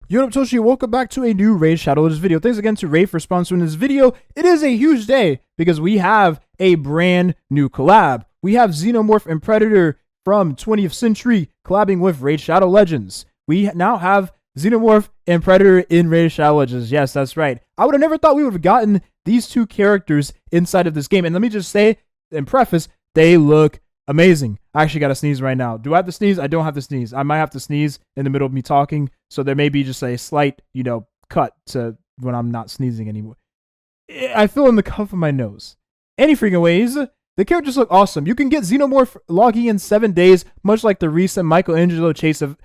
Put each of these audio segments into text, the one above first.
Yo, up, Toshi, welcome back to a new Raid Shadow Legends video. Thanks again to Raid for sponsoring this video. It is a huge day because we have a brand new collab. We have Xenomorph and Predator from 20th Century collabing with Raid Shadow Legends. We now have Xenomorph and Predator in Raid Shadow Legends. Yes, that's right. I would have never thought we would have gotten these two characters inside of this game. And let me just say and preface, they look amazing. I actually got to sneeze right now. Do I have to sneeze? I don't have to sneeze. I might have to sneeze in the middle of me talking. So there may be just a slight, cut to when I'm not sneezing anymore. I feel in the cuff of my nose. Any freaking ways, the characters look awesome. You can get Xenomorph logging in 7 days, much like the recent Michelangelo chase of...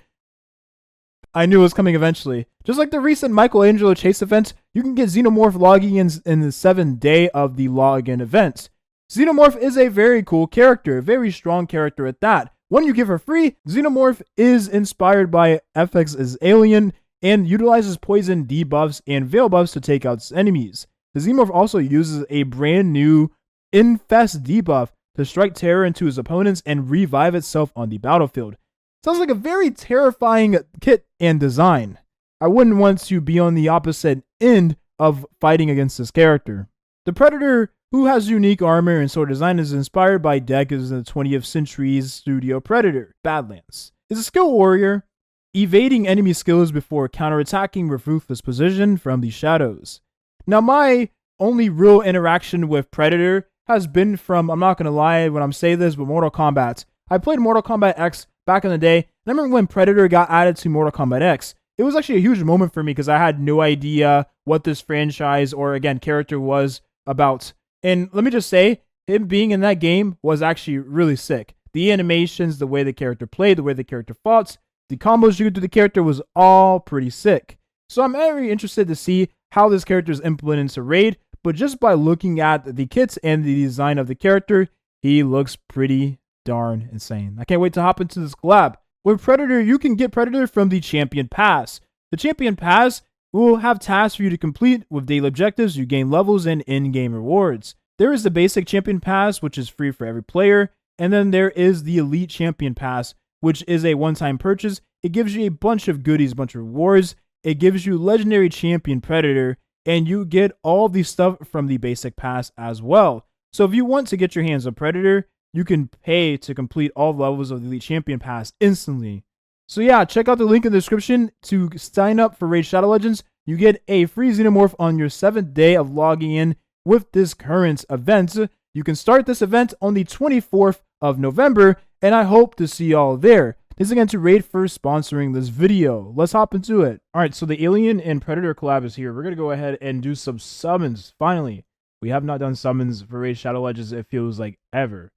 I knew it was coming eventually. Just like the recent Michelangelo chase event, you can get Xenomorph logging in the 7th day of the login event. Xenomorph is a very cool character, a very strong character at that. When you give her free, Xenomorph is inspired by FX's Alien and utilizes poison debuffs and veil buffs to take out enemies. The Xenomorph also uses a brand new Infest debuff to strike terror into his opponents and revive itself on the battlefield. Sounds like a very terrifying kit and design. I wouldn't want to be on the opposite end of fighting against this character. The Predator, who has unique armor and sword design, is inspired by Deck's in the 20th Century's studio Predator, Badlands. Is a skilled warrior, evading enemy skills before counterattacking with ruthless precision from the shadows. Now, my only real interaction with Predator has been from, I'm not going to lie when I'm saying this, but Mortal Kombat. I played Mortal Kombat X back in the day, and I remember when Predator got added to Mortal Kombat X. It was actually a huge moment for me because I had no idea what this franchise or, again, character was about. And let me just say, him being in that game was actually really sick. The animations, the way the character played, the way the character fought, the combos you could do to the character was all pretty sick. So I'm very interested to see how this character is implemented into Raid, but just by looking at the kits and the design of the character, he looks pretty darn insane. I can't wait to hop into this collab. With Predator, you can get Predator from the Champion Pass. The Champion Pass will have tasks for you to complete with daily objectives. You gain levels and in-game rewards. There is the basic Champion Pass, which is free for every player. And then there is the Elite Champion Pass, which is a one-time purchase. It gives you a bunch of goodies, a bunch of rewards. It gives you Legendary Champion Predator, and you get all the stuff from the basic pass as well. So if you want to get your hands on Predator, you can pay to complete all levels of the Elite Champion Pass instantly. So yeah, check out the link in the description to sign up for Raid Shadow Legends. You get a free Xenomorph on your 7th day of logging in with this current event. You can start this event on the 24th of November, and I hope to see y'all there. Thanks again to Raid for sponsoring this video. Let's hop into it. Alright, so the Alien and Predator collab is here. We're going to go ahead and do some summons, finally. We have not done summons for Raid Shadow Legends, it feels like, ever.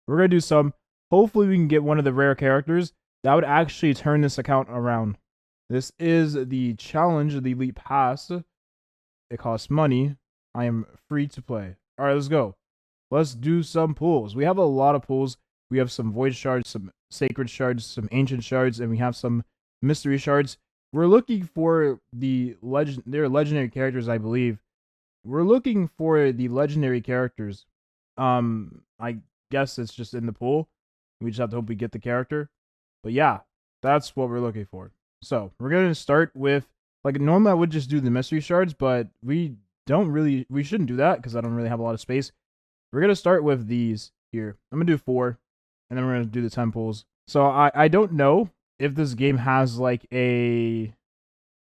We're going to do some. Hopefully we can get one of the rare characters that would actually turn this account around. This is the challenge of the Elite Pass. It costs money. I am free to play. Alright, let's go. Let's do some pulls. We have a lot of pulls. We have some Void Shards, some Sacred Shards, some Ancient Shards, and we have some Mystery Shards. We're looking for they're legendary characters, I believe. We're looking for the legendary characters. I guess it's just in the pool. We just have to hope we get the character. But yeah, that's what we're looking for. So we're going to start with, like, normally I would just do the Mystery Shards, but we shouldn't do that because I don't really have a lot of space. We're going to start with these here. I'm going to do 4, and then we're going to do the 10 pulls. So I don't know if this game has, like, a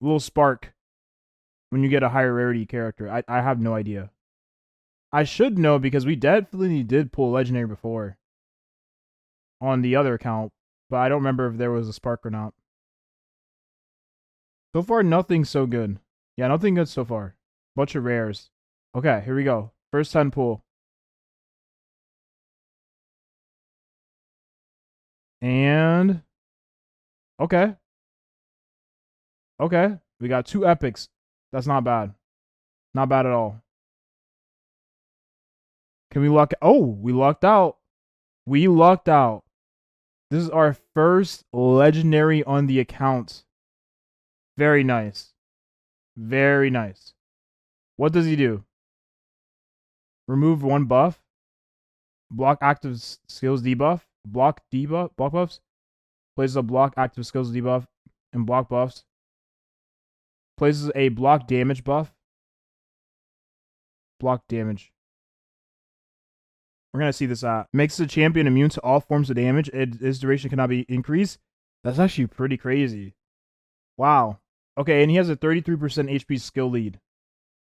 little spark when you get a higher rarity character. I have no idea. I should know because we definitely did pull Legendary before on the other account, but I don't remember if there was a spark or not. So far, nothing so good. Yeah, nothing good so far. Bunch of rares. Okay, here we go. First 10 pull. And... Okay. Okay. We got 2 epics. That's not bad. Not bad at all. Can we luck? Oh, we lucked out. We lucked out. This is our first legendary on the account. Very nice. Very nice. What does he do? Remove 1 buff. Block active skills debuff. Block buffs. Places a block active skills debuff and block buffs. Places a block damage buff. Block damage. We're going to see this out. Makes the champion immune to all forms of damage. Its duration cannot be increased. That's actually pretty crazy. Wow. Okay, and he has a 33% HP skill lead.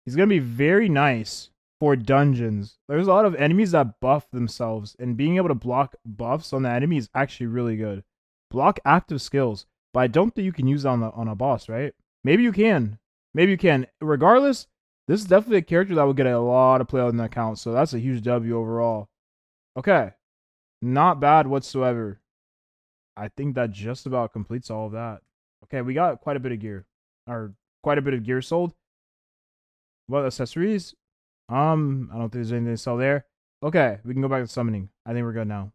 He's going to be very nice for dungeons. There's a lot of enemies that buff themselves, and being able to block buffs on the enemy is actually really good. Block active skills, but I don't think you can use that on a boss, right? Maybe you can. Maybe you can. Regardless, this is definitely a character that will get a lot of play on the account, so that's a huge W overall. Okay. Not bad whatsoever. I think that just about completes all of that. Okay, we got quite a bit of gear. Or quite a bit of gear sold. What accessories? I don't think there's anything to sell there. Okay, we can go back to summoning. I think we're good now.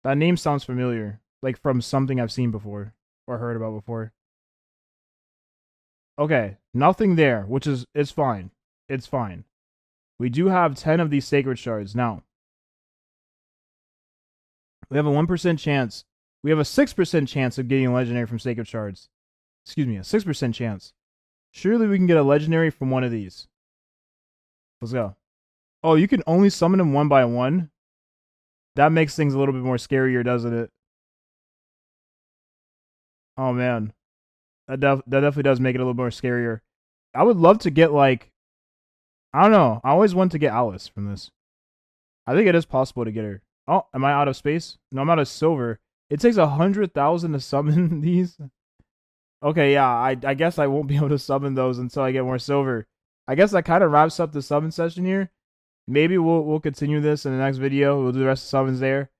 That name sounds familiar. Like from something I've seen before. Or heard about before. Okay, nothing there, which is, it's fine. It's fine. We do have 10 of these sacred shards. Now, we have a 1% chance. We have a 6% chance of getting a legendary from sacred shards. Excuse me, a 6% chance. Surely we can get a legendary from one of these. Let's go. Oh, you can only summon them one by one? That makes things a little bit more scarier, doesn't it? Oh, man. That definitely does make it a little more scarier. I would love to get, like... I don't know. I always want to get Alice from this. I think it is possible to get her. Oh, am I out of space? No, I'm out of silver. It takes 100,000 to summon these. Okay, yeah, I guess I won't be able to summon those until I get more silver. I guess that kind of wraps up the summon session here. Maybe we'll continue this in the next video. We'll do the rest of summons there.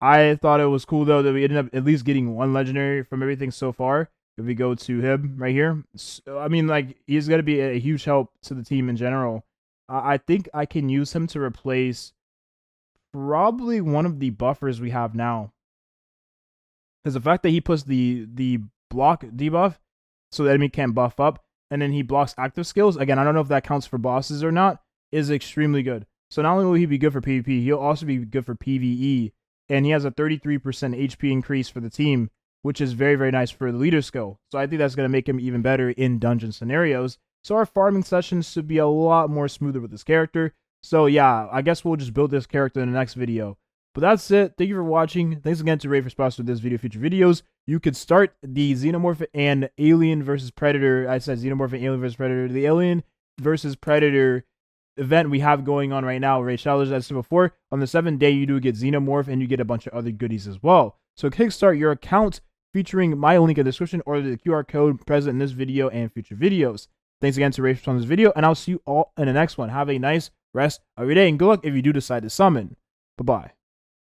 I thought it was cool, though, that we ended up at least getting one legendary from everything so far. If we go to him right here. So, I mean, like, he's going to be a huge help to the team in general. I think I can use him to replace probably one of the buffers we have now. Because the fact that he puts the block debuff so the enemy can't buff up, and then he blocks active skills, again, I don't know if that counts for bosses or not, is extremely good. So not only will he be good for PvP, he'll also be good for PvE, and he has a 33% HP increase for the team, which is very, very nice for the leader skill. So I think that's going to make him even better in dungeon scenarios. So our farming sessions should be a lot more smoother with this character. So yeah, I guess we'll just build this character in the next video. But that's it. Thank you for watching. Thanks again to Ray for sponsoring this video, future videos. You could start the Xenomorph and Alien versus Predator. I said Xenomorph and Alien versus Predator. The Alien versus Predator event we have going on right now, Raid Shadows, as I said before. On the 7th day, you do get Xenomorph, and you get a bunch of other goodies as well. So kickstart your account featuring my link in the description or the QR code present in this video and future videos. Thanks again to Ray for sponsoring this video, and I'll see you all in the next one. Have a nice rest of your day, and good luck if you do decide to summon. Bye-bye.